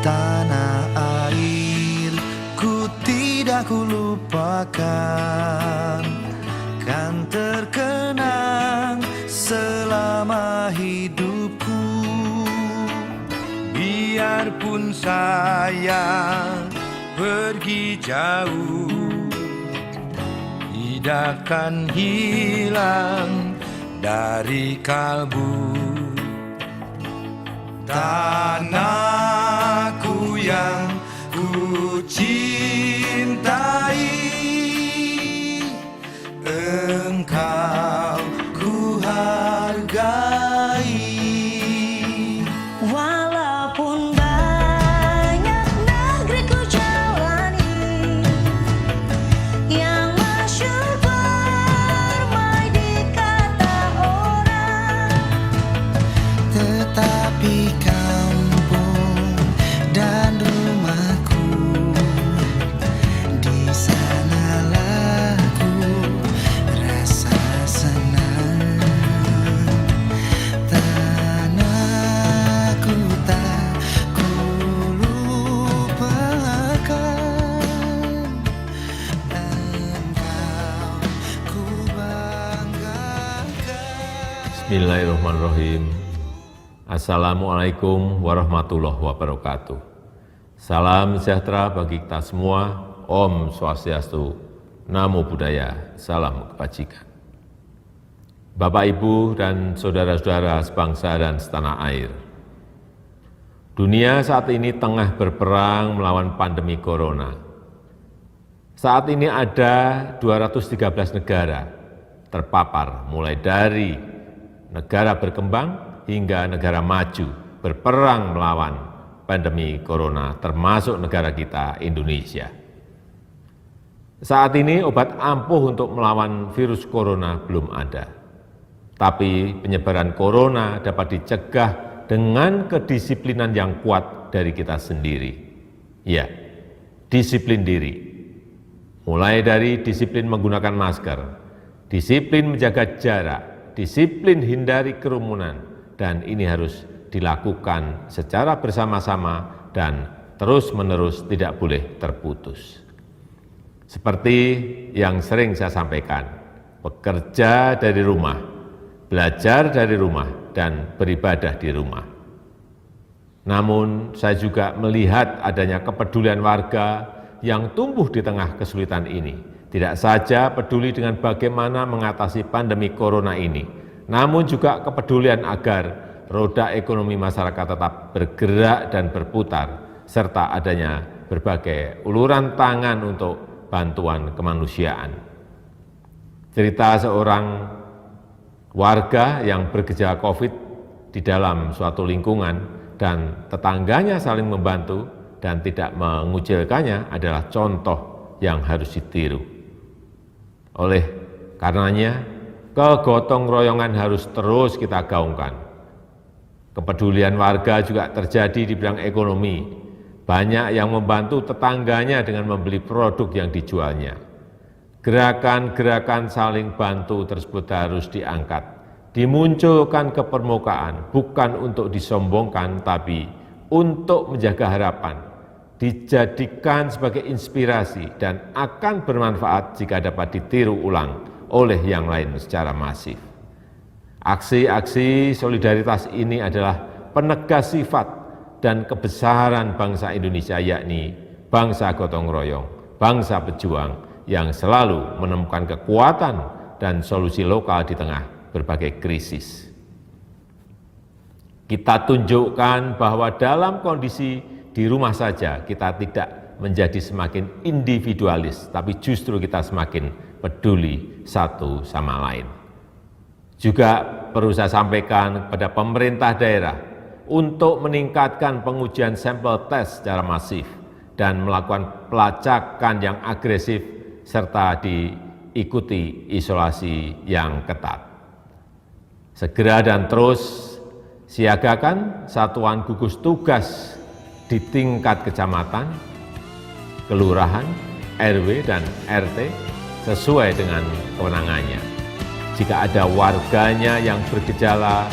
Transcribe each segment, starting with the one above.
tanah air ku tidak kulupakan, kan terkenang selama hidupku. Biarpun saya pergi jauh, tidak akan hilang dari kalbu. Tanahku yang ku cintai, engkau ku hargai. Walaupun banyak negeri ku jalani, yang masyhur permai di kata orang, Tetapi kampung dan rumahku, di sanalah ku rasa senang. Tanahku tak ku lupakan, engkau ku banggakan. Bismillahirrahmanirrahim. Assalamualaikum warahmatullahi wabarakatuh. Salam sejahtera bagi kita semua. Om Swastiastu, Namo Buddhaya, salam kebajikan. Bapak, Ibu, dan saudara-saudara sebangsa dan setanah air. Dunia saat ini tengah berperang melawan pandemi corona. Saat ini ada 213 negara terpapar, mulai dari negara berkembang hingga negara maju berperang melawan pandemi corona, termasuk negara kita, Indonesia. Saat ini obat ampuh untuk melawan virus corona belum ada. Tapi penyebaran corona dapat dicegah dengan kedisiplinan yang kuat dari kita sendiri. Ya, disiplin diri. Mulai dari disiplin menggunakan masker, disiplin menjaga jarak, disiplin hindari kerumunan, dan ini harus dilakukan secara bersama-sama dan terus-menerus, tidak boleh terputus. Seperti yang sering saya sampaikan, bekerja dari rumah, belajar dari rumah, dan beribadah di rumah. Namun saya juga melihat adanya kepedulian warga yang tumbuh di tengah kesulitan ini. Tidak saja peduli dengan bagaimana mengatasi pandemi corona ini, namun juga kepedulian agar roda ekonomi masyarakat tetap bergerak dan berputar, serta adanya berbagai uluran tangan untuk bantuan kemanusiaan. Cerita seorang warga yang bergejala COVID di dalam suatu lingkungan dan tetangganya saling membantu dan tidak mengucilkannya adalah contoh yang harus ditiru. Oleh karenanya, kegotong royongan harus terus kita gaungkan. Kepedulian warga juga terjadi di bidang ekonomi. Banyak yang membantu tetangganya dengan membeli produk yang dijualnya. Gerakan-gerakan saling bantu tersebut harus diangkat, dimunculkan ke permukaan, bukan untuk disombongkan, tapi untuk menjaga harapan, dijadikan sebagai inspirasi dan akan bermanfaat jika dapat ditiru ulang oleh yang lain secara masif. Aksi-aksi solidaritas ini adalah penegas sifat dan kebesaran bangsa Indonesia, yakni bangsa gotong royong, bangsa pejuang yang selalu menemukan kekuatan dan solusi lokal di tengah berbagai krisis. Kita tunjukkan bahwa dalam kondisi di rumah saja kita tidak menjadi semakin individualis, tapi justru kita semakin peduli satu sama lain. Juga perlu saya sampaikan kepada pemerintah daerah untuk meningkatkan pengujian sampel tes secara masif dan melakukan pelacakan yang agresif serta diikuti isolasi yang ketat. Segera dan terus siagakan satuan gugus tugas di tingkat kecamatan, kelurahan, RW, dan RT sesuai dengan kewenangannya. Jika ada warganya yang bergejala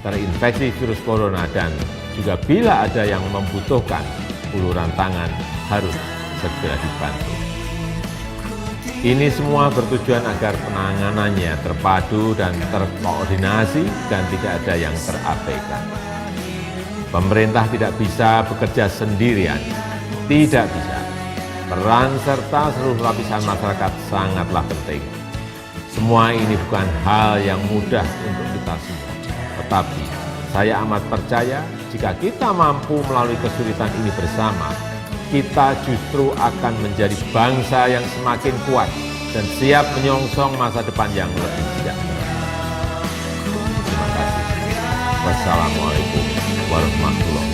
terinfeksi virus corona dan juga bila ada yang membutuhkan uluran tangan harus segera dibantu. Ini semua bertujuan agar penanganannya terpadu dan terkoordinasi dan tidak ada yang terabaikan. Pemerintah tidak bisa bekerja sendirian, tidak bisa. Peran serta seluruh lapisan masyarakat sangatlah penting. Semua ini bukan hal yang mudah untuk kita semua, tetapi saya amat percaya jika kita mampu melalui kesulitan ini bersama, kita justru akan menjadi bangsa yang semakin kuat dan siap menyongsong masa depan yang lebih sejahtera. Terima kasih. Wassalamualaikum warahmatullahi wabarakatuh.